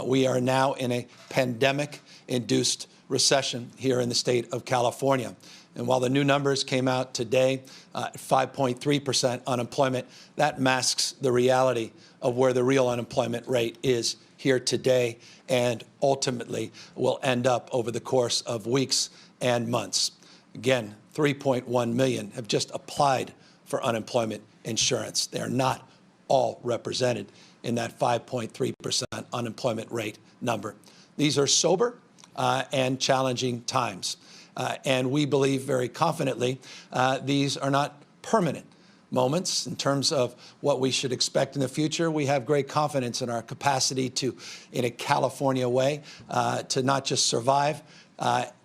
We are now in a pandemic-induced recession here in the state of California. And while the new numbers came out today, 5.3% unemployment, that masks the reality of where the real unemployment rate is here today and ultimately will end up over the course of weeks and months. Again, 3.1 million have just applied for unemployment insurance. They are not all represented in that 5.3% unemployment rate number. These are sober and challenging times. And we believe very confidently these are not permanent moments in terms of what we should expect in the future. We have great confidence in our capacity to, in a California way, to not just survive,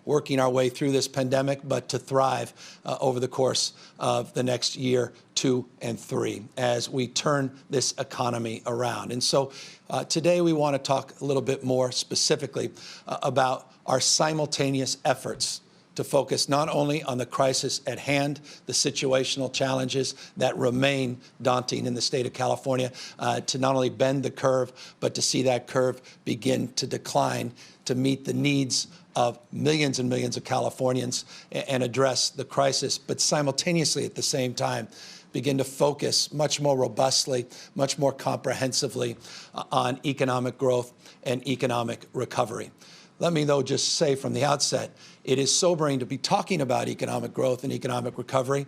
working our way through this pandemic, but to thrive over the course of the next year, 2, and 3, as we turn this economy around. And so today we want to talk a little bit more specifically about our simultaneous efforts to focus not only on the crisis at hand, the situational challenges that remain daunting in the state of California, to not only bend the curve, but to see that curve begin to decline to meet the needs of millions and millions of Californians and address the crisis, but simultaneously at the same time begin to focus much more robustly, much more comprehensively on economic growth and economic recovery. Let me, though, just say from the outset, it is sobering to be talking about economic growth and economic recovery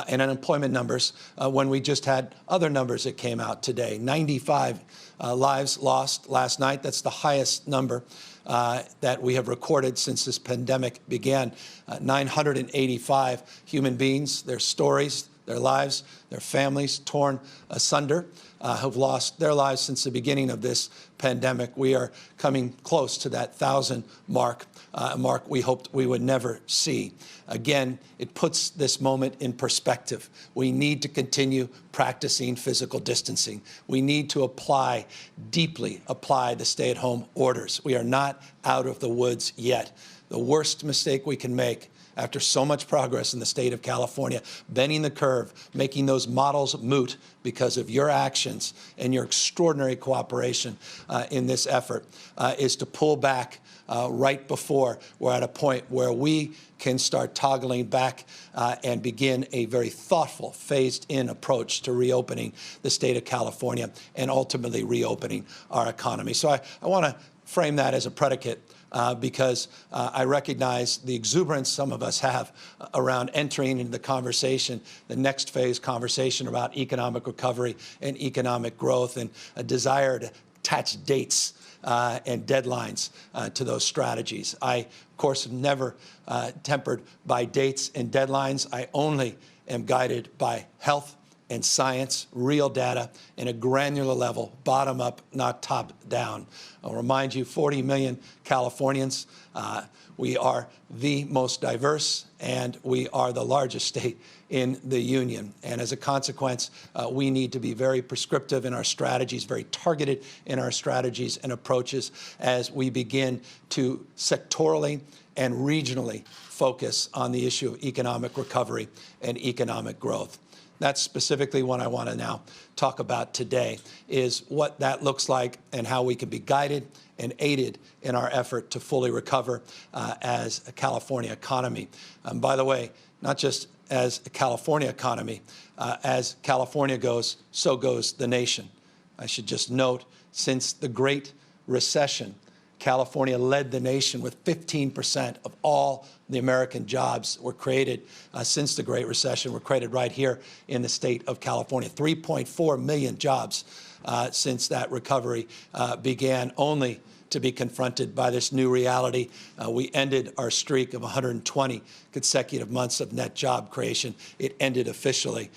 and unemployment numbers when we just had other numbers that came out today. 95 lives lost last night. That's the highest number that we have recorded since this pandemic began. 985 human beings, their stories, their lives, their families torn asunder, have lost their lives since the beginning of this pandemic. We are coming close to that 1,000 mark, a mark we hoped we would never see. Again, it puts this moment in perspective. We need to continue practicing physical distancing. We need to deeply apply the stay-at-home orders. We are not out of the woods yet. The worst mistake we can make after so much progress in the state of California, bending the curve, making those models moot because of your actions and your extraordinary cooperation in this effort, is to pull back right before we're at a point where we can start toggling back and begin a very thoughtful, phased-in approach to reopening the state of California and ultimately reopening our economy. So I want to frame that as a predicate because I recognize the exuberance some of us have around entering into the conversation, the next phase conversation about economic recovery and economic growth, and a desire to attach dates and deadlines to those strategies. I, of course, am never tempered by dates and deadlines. I only am guided by health and science, real data, and a granular level, bottom up, not top down. I'll remind you, 40 million Californians. We are the most diverse, and we are the largest state in the union. And as a consequence, we need to be very prescriptive in our strategies, very targeted in our strategies and approaches as we begin to sectorally and regionally focus on the issue of economic recovery and economic growth. That's specifically what I want to now talk about today, is what that looks like and how we can be guided and aided in our effort to fully recover as a California economy. By the way, not just as a California economy, as California goes, so goes the nation. I should just note, since the Great Recession, California led the nation with 15% of all the American jobs were created since the Great Recession were created right here in the state of California. 3.4 million jobs since that recovery began, only to be confronted by this new reality. We ended our streak of 120 consecutive months of net job creation. It ended officially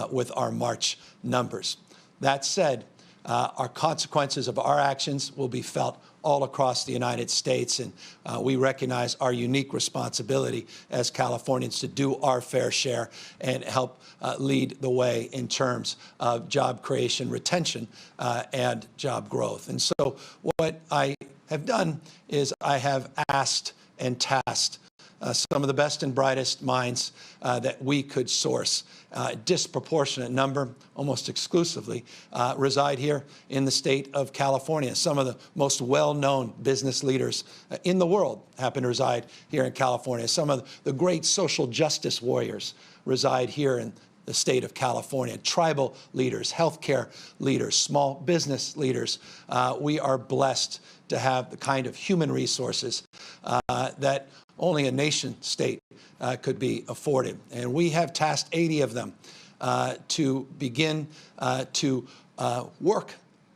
with our March numbers. That said, our consequences of our actions will be felt all across the United States, and we recognize our unique responsibility as Californians to do our fair share and help lead the way in terms of job creation, retention, and job growth. And so what I have done is I have asked and tasked some of the best and brightest minds that we could source. A disproportionate number, almost exclusively, reside here in the state of California. Some of the most well-known business leaders in the world happen to reside here in California. Some of the great social justice warriors reside here in the state of California. Tribal leaders, healthcare leaders, small business leaders. We are blessed to have the kind of human resources that only a nation state could be afforded. And we have tasked 80 of them to begin to work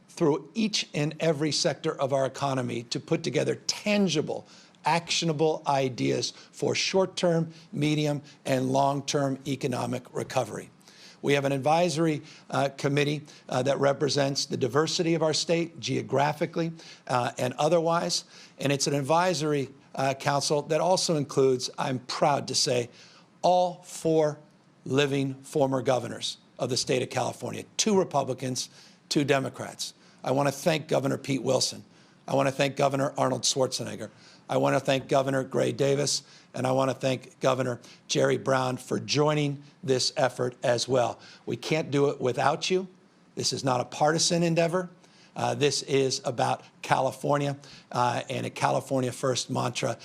through each and every sector of our economy to put together tangible, actionable ideas for short-term, medium, and long-term economic recovery. We have an advisory committee that represents the diversity of our state geographically and otherwise, and it's an advisory council that also includes, I'm proud to say, all 4 living former governors of the state of California, 2 Republicans, 2 Democrats. I want to thank Governor Pete Wilson. I want to thank Governor Arnold Schwarzenegger. I want to thank Governor Gray Davis, and I want to thank Governor Jerry Brown for joining this effort as well. We can't do it without you. This is not a partisan endeavor. This is about California and a California first mantra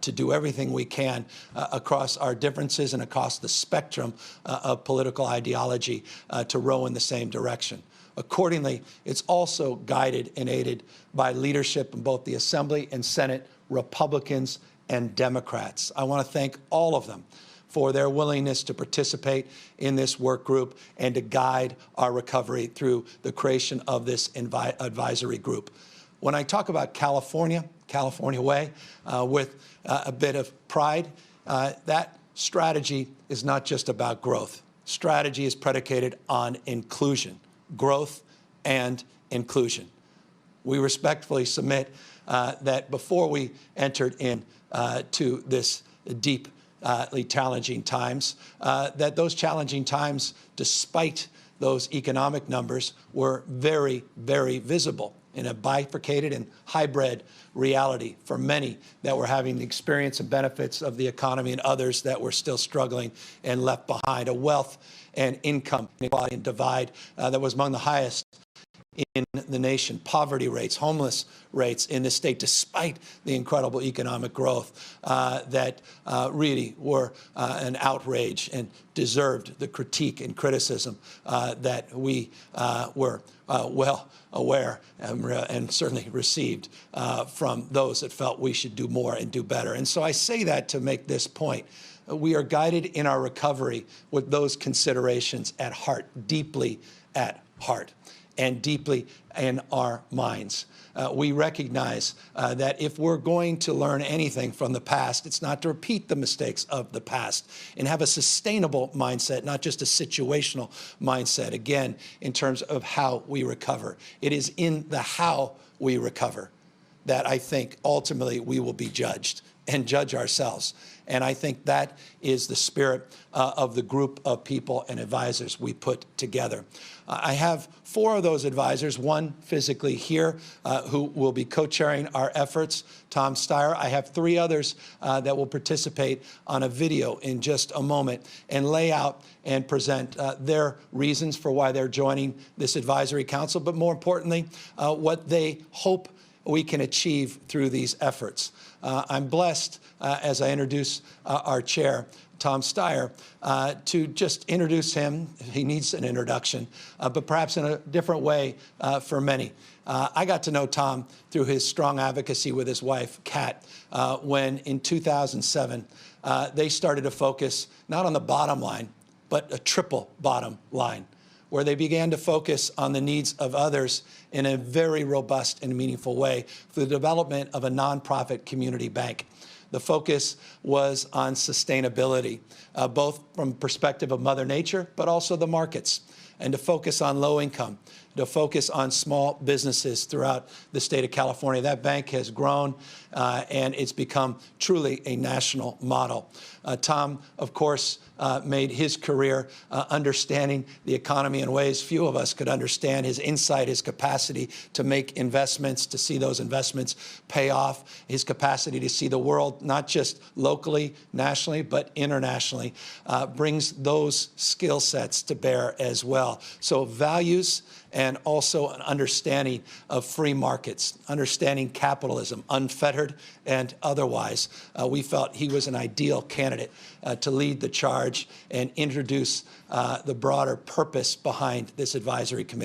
to do everything we can across our differences and across the spectrum of political ideology to row in the same direction. Accordingly, it's also guided and aided by leadership in both the Assembly and Senate, Republicans and Democrats. I want to thank all of them for their willingness to participate in this work group and to guide our recovery through the creation of this advisory group. When I talk about California way, with a bit of pride, that strategy is not just about growth. Strategy is predicated on inclusion, growth and inclusion. We respectfully submit that before we entered into this deeply challenging times, that those challenging times, despite those economic numbers, were very, very visible in a bifurcated and hybrid reality for many that were having the experience and benefits of the economy and others that were still struggling and left behind. A wealth and income inequality and divide that was among the highest in the nation. Poverty rates, homeless rates in this state, despite the incredible economic growth that really were an outrage and deserved the critique and criticism that we were well aware and certainly received from those that felt we should do more and do better. And so I say that to make this point. We are guided in our recovery with those considerations at heart, deeply at heart, and deeply in our minds. We recognize that if we're going to learn anything from the past, it's not to repeat the mistakes of the past and have a sustainable mindset, not just a situational mindset, again, in terms of how we recover. It is in the how we recover that I think ultimately we will be judged and judge ourselves. And I think that is the spirit of the group of people and advisors we put together. I have 4 of those advisors, one physically here, who will be co-chairing our efforts, Tom Steyer. I have 3 others that will participate on a video in just a moment and lay out and present their reasons for why they're joining this advisory council, but more importantly, what they hope we can achieve through these efforts. I'm blessed, as I introduce our chair, Tom Steyer, to just introduce him. He needs an introduction, but perhaps in a different way for many. I got to know Tom through his strong advocacy with his wife, Kat, when in 2007, they started to focus not on the bottom line, but a triple bottom line, where they began to focus on the needs of others in a very robust and meaningful way through the development of a nonprofit community bank. The focus was on sustainability, both from the perspective of Mother Nature, but also the markets, and to focus on low income, to focus on small businesses throughout the state of California. That bank has grown, and it's become truly a national model. Tom, of course, made his career understanding the economy in ways few of us could understand. His insight, his capacity to make investments, to see those investments pay off, his capacity to see the world not just locally, nationally, but internationally, brings those skill sets to bear as well. So values and also an understanding of free markets, understanding capitalism, unfettered and otherwise. We felt he was an ideal candidate to lead the charge and introduce the broader purpose behind this advisory committee.